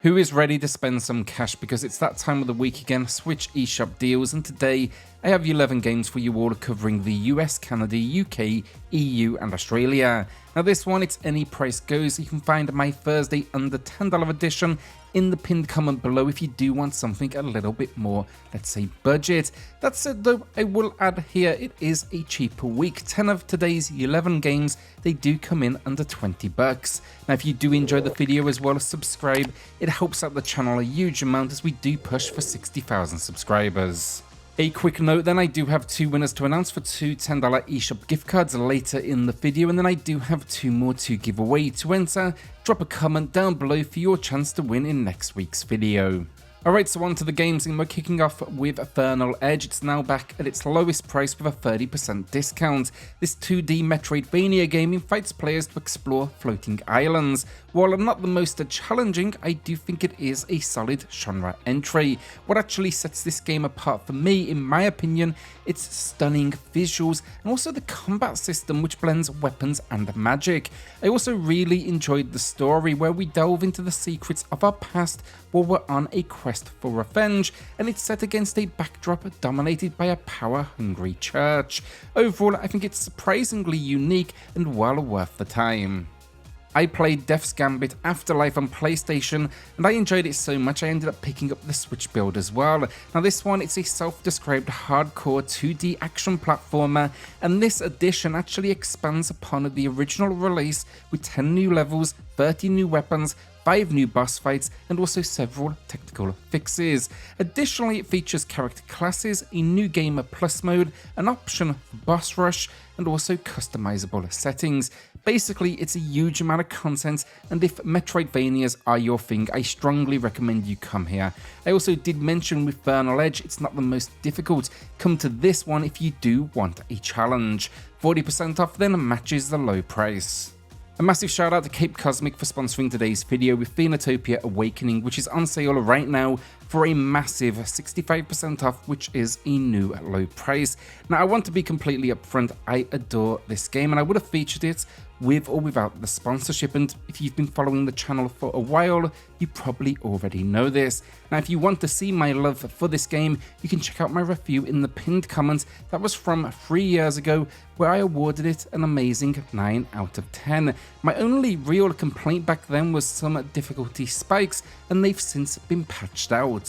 Who is ready to spend some cash, because it's that time of the week again, Switch eShop deals, and today I have 11 games for you all covering the US, Canada, UK, EU and Australia. Now this one, it's any price goes. You can find my Thursday under $10 edition in the pinned comment below if you do want something a little bit more, let's say, budget. That said though, I will add here, it is a cheaper week. 10 of today's 11 games, they do come in under 20 bucks. Now if you do enjoy the video as well, subscribe. It helps out the channel a huge amount as we do push for 60,000 subscribers. A quick note then, I do have 2 winners to announce for 2 $10 eShop gift cards later in the video, and then I do have 2 more to give away. To enter, drop a comment down below for your chance to win in next week's video. Alright, so on to the games, and we're kicking off with Vernal Edge. It's now back at its lowest price with a 30% discount. This 2D Metroidvania game invites players to explore floating islands. While not the most challenging, I do think it is a solid genre entry. What actually sets this game apart for me, in my opinion, its stunning visuals and also the combat system, which blends weapons and magic. I also really enjoyed the story, where we delve into the secrets of our past while we're on a quest for revenge, and it's set against a backdrop dominated by a power-hungry church. Overall, I think it's surprisingly unique and well worth the time. I played Death's Gambit Afterlife on PlayStation, and I enjoyed it so much I ended up picking up the Switch build as well. Now this one, it's a self-described hardcore 2D action platformer, and this edition actually expands upon the original release with 10 new levels, 30 new weapons, 5 new boss fights, and also several technical fixes. Additionally, it features character classes, a new gamer plus mode, an option for boss rush, and also customizable settings. Basically, it's a huge amount of content, and if Metroidvanias are your thing, I strongly recommend you come here. I also did mention with Vernal Edge, it's not the most difficult. Come to this one if you do want a challenge. 40% off then matches the low price. A massive shout out to Cape Cosmic for sponsoring today's video with Phoenotopia Awakening, which is on sale right now for a massive 65% off, which is a new low price. Now I want to be completely upfront, I adore this game and I would have featured it with or without the sponsorship, and if you've been following the channel for a while, you probably already know this. Now if you want to see my love for this game, you can check out my review in the pinned comment. That was from 3 years ago, where I awarded it an amazing 9 out of 10. My only real complaint back then was some difficulty spikes, and they've since been patched out.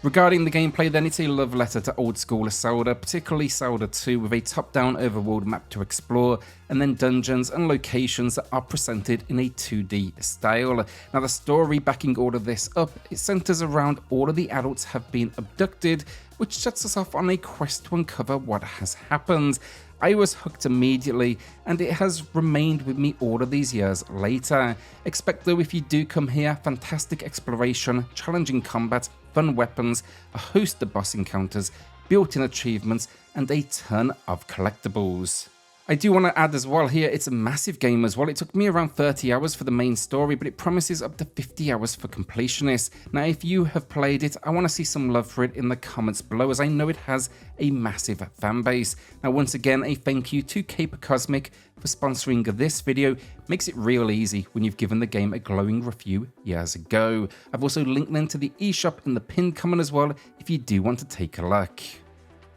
Regarding the gameplay then, it's a love letter to old school Zelda, particularly Zelda 2, with a top-down overworld map to explore, and then dungeons and locations that are presented in a 2D style. Now the story backing all of this up, it centers around all of the adults have been abducted, which sets us off on a quest to uncover what has happened. I was hooked immediately, and it has remained with me all of these years later. Expect though, if you do come here, fantastic exploration, challenging combat, fun weapons, a host of boss encounters, built-in achievements, and a ton of collectibles. I do want to add as well here, it's a massive game as well. It took me around 30 hours for the main story, but it promises up to 50 hours for completionists. Now if you have played it, I want to see some love for it in the comments below, as I know it has a massive fan base. Now once again, a thank you to Cape Cosmic for sponsoring this video. Makes it real easy when you've given the game a glowing review years ago. I've also linked them to the eShop in the pinned comment as well if you do want to take a look.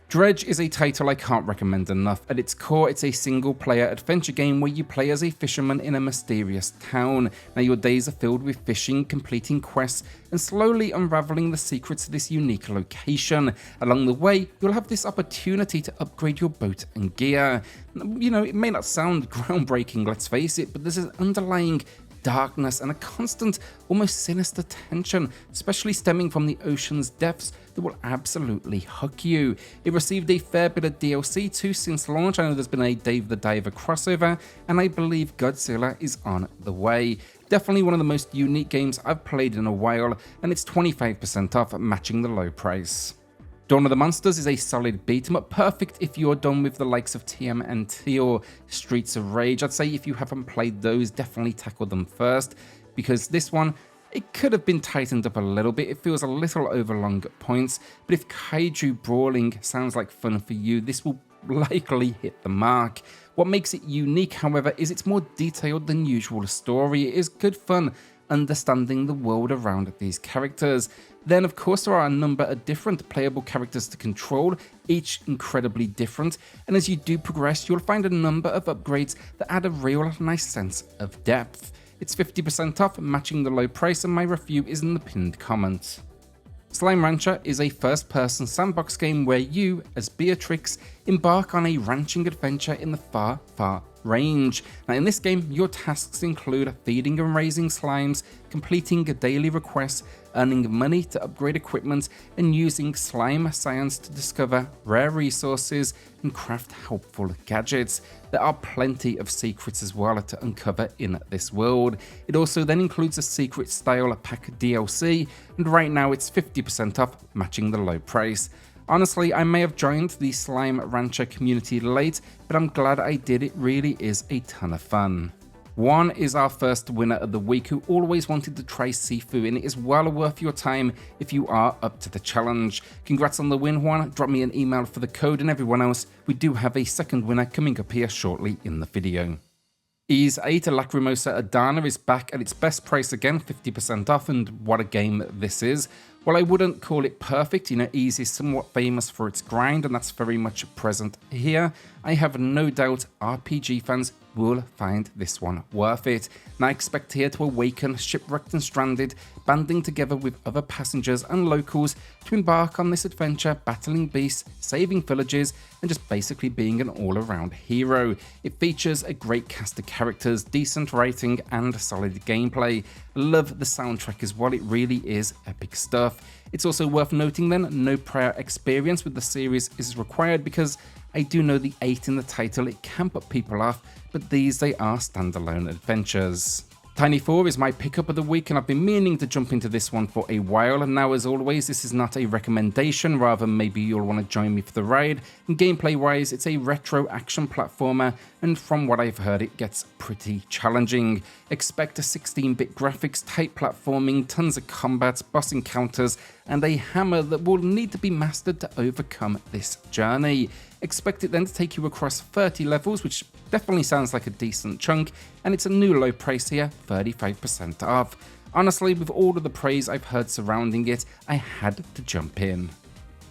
Dredge is a title I can't recommend enough. At its core, it's a single-player adventure game where you play as a fisherman in a mysterious town. Now your days are filled with fishing, completing quests, and slowly unraveling the secrets of this unique location. Along the way, you'll have this opportunity to upgrade your boat and gear. You know, it may not sound groundbreaking, let's face it, but there's an underlying darkness and a constant, almost sinister tension, especially stemming from the ocean's depths, that will absolutely hook you. It received a fair bit of DLC too since launch. I know there's been a Dave the Diver crossover, and I believe Godzilla is on the way. Definitely one of the most unique games I've played in a while, and it's 25% off, matching the low price. Dawn of the Monsters is a solid beat 'em up, perfect if you're done with the likes of TMNT or Streets of Rage. I'd say if you haven't played those, definitely tackle them first, because this one, it could have been tightened up a little bit. It feels a little overlong at points, but if Kaiju brawling sounds like fun for you, this will likely hit the mark. What makes it unique, however, is its more detailed than usual story. It is good fun, understanding the world around these characters. Then of course there are a number of different playable characters to control, each incredibly different, and as you do progress you'll find a number of upgrades that add a real nice sense of depth. It's 50% off, matching the low price, and my review is in the pinned comment. Slime Rancher is a first-person sandbox game where you, as Beatrix, embark on a ranching adventure in the far, far range. Now in this game, your tasks include feeding and raising slimes, completing daily requests, earning money to upgrade equipment, and using slime science to discover rare resources and craft helpful gadgets. There are plenty of secrets as well to uncover in this world. It also then includes a secret style pack DLC, and right now it's 50% off, matching the low price. Honestly, I may have joined the Slime Rancher community late, but I'm glad I did. It really is a ton of fun. One is our first winner of the week who always wanted to try Sifu, and it is well worth your time if you are up to the challenge. Congrats on the win, Juan. Drop me an email for the code, and everyone else, we do have a second winner coming up here shortly in the video. ESHOP Lacrimosa Adana is back at its best price again, 50% off, and what a game this is. While I wouldn't call it perfect, Ease is somewhat famous for its grind, and that's very much present here. I have no doubt RPG fans will find this one worth it. And I expect here to awaken shipwrecked and stranded, banding together with other passengers and locals to embark on this adventure, battling beasts, saving villages, and just basically being an all-around hero. It features a great cast of characters, decent writing, and solid gameplay. I love the soundtrack as well, it really is epic stuff. It's also worth noting then, no prior experience with the series is required because I do know the 8 in the title, it can put people off, but these they are standalone adventures. Tiny 4 is my pickup of the week, and I've been meaning to jump into this one for a while, and now as always this is not a recommendation, rather maybe you'll want to join me for the ride. And gameplay wise it's a retro action platformer, and from what I've heard it gets pretty challenging. Expect a 16-bit graphics, tight platforming, tons of combat, boss encounters, and a hammer that will need to be mastered to overcome this journey. Expect it then to take you across 30 levels, which definitely sounds like a decent chunk, and it's a new low price here, 35% off. Honestly, with all of the praise I've heard surrounding it, I had to jump in.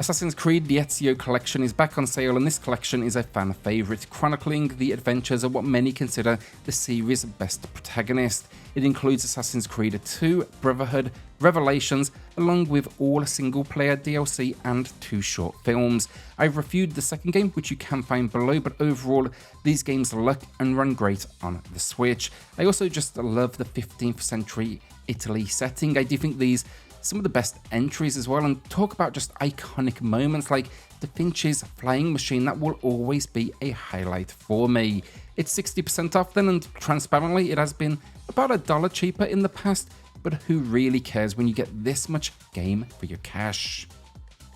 Assassin's Creed The Ezio collection is back on sale, and this collection is a fan favourite, chronicling the adventures of what many consider the series' best protagonist. It includes Assassin's Creed 2, Brotherhood, Revelations, along with all single-player DLC and 2 short films. I've reviewed the second game, which you can find below, but overall, these games look and run great on the Switch. I also just love the 15th century Italy setting. I do think these some of the best entries as well, and talk about just iconic moments like Da Vinci's flying machine. That will always be a highlight for me. It's 60% off then, and transparently it has been about $1 cheaper in the past, but who really cares when you get this much game for your cash?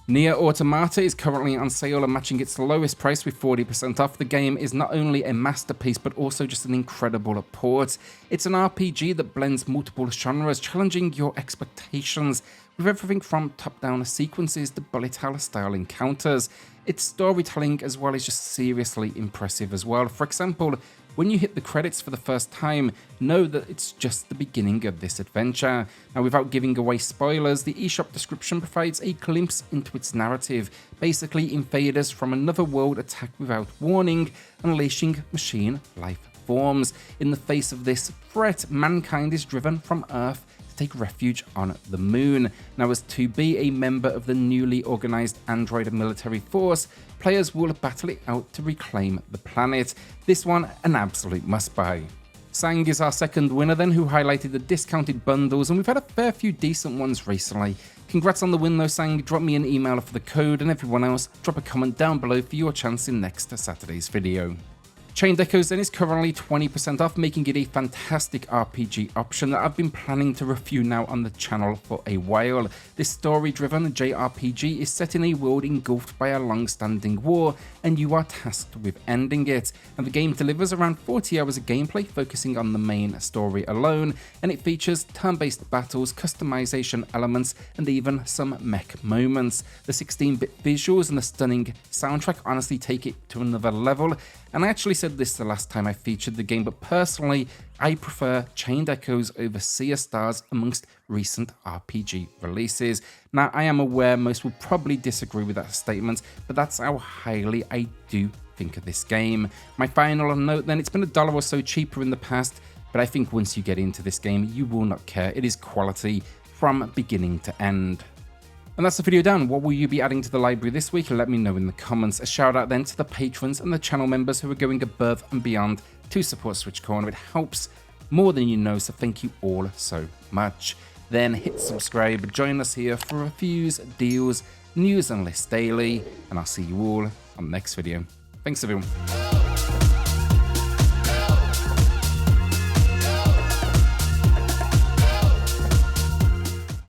NieR Automata is currently on sale and matching its lowest price with 40% off. The game is not only a masterpiece but also just an incredible port. It's an RPG that blends multiple genres, challenging your expectations with everything from top-down sequences to bullet hell style encounters. Its storytelling as well is just seriously impressive as well. For example, when you hit the credits for the first time, know that it's just the beginning of this adventure. Now, without giving away spoilers, the eShop description provides a glimpse into its narrative. Basically, invaders from another world attack without warning, unleashing machine life forms. In the face of this threat, mankind is driven from Earth take refuge on the moon. Now, as to be a member of the newly organized android military force, players will battle it out to reclaim the planet. This one, an absolute must-buy. Sang is our second winner then, who highlighted the discounted bundles, and we've had a fair few decent ones recently. Congrats on the win though, Sang. Drop me an email for the code, and everyone else, drop a comment down below for your chance in next Saturday's video. Chained Echoes then is currently 20% off, making it a fantastic RPG option that I've been planning to review now on the channel for a while. This story-driven JRPG is set in a world engulfed by a long-standing war, and you are tasked with ending it. And the game delivers around 40 hours of gameplay, focusing on the main story alone, and it features turn-based battles, customization elements, and even some mech moments. The 16-bit visuals and the stunning soundtrack honestly take it to another level, and I actually said said this the last time I featured the game, but personally, I prefer Chained Echoes over Sea of Stars amongst recent RPG releases. Now, I am aware most will probably disagree with that statement, but that's how highly I do think of this game. My final note then, it's been $1 or so cheaper in the past, but I think once you get into this game, you will not care. It is quality from beginning to end. And that's the video done. What will you be adding to the library this week? Let me know in the comments. A shout out then to the patrons and the channel members who are going above and beyond to support SwitchCorner. It helps more than you know, so thank you all so much. Then hit subscribe, join us here for reviews, deals, news and lists daily, and I'll see you all on the next video. Thanks everyone.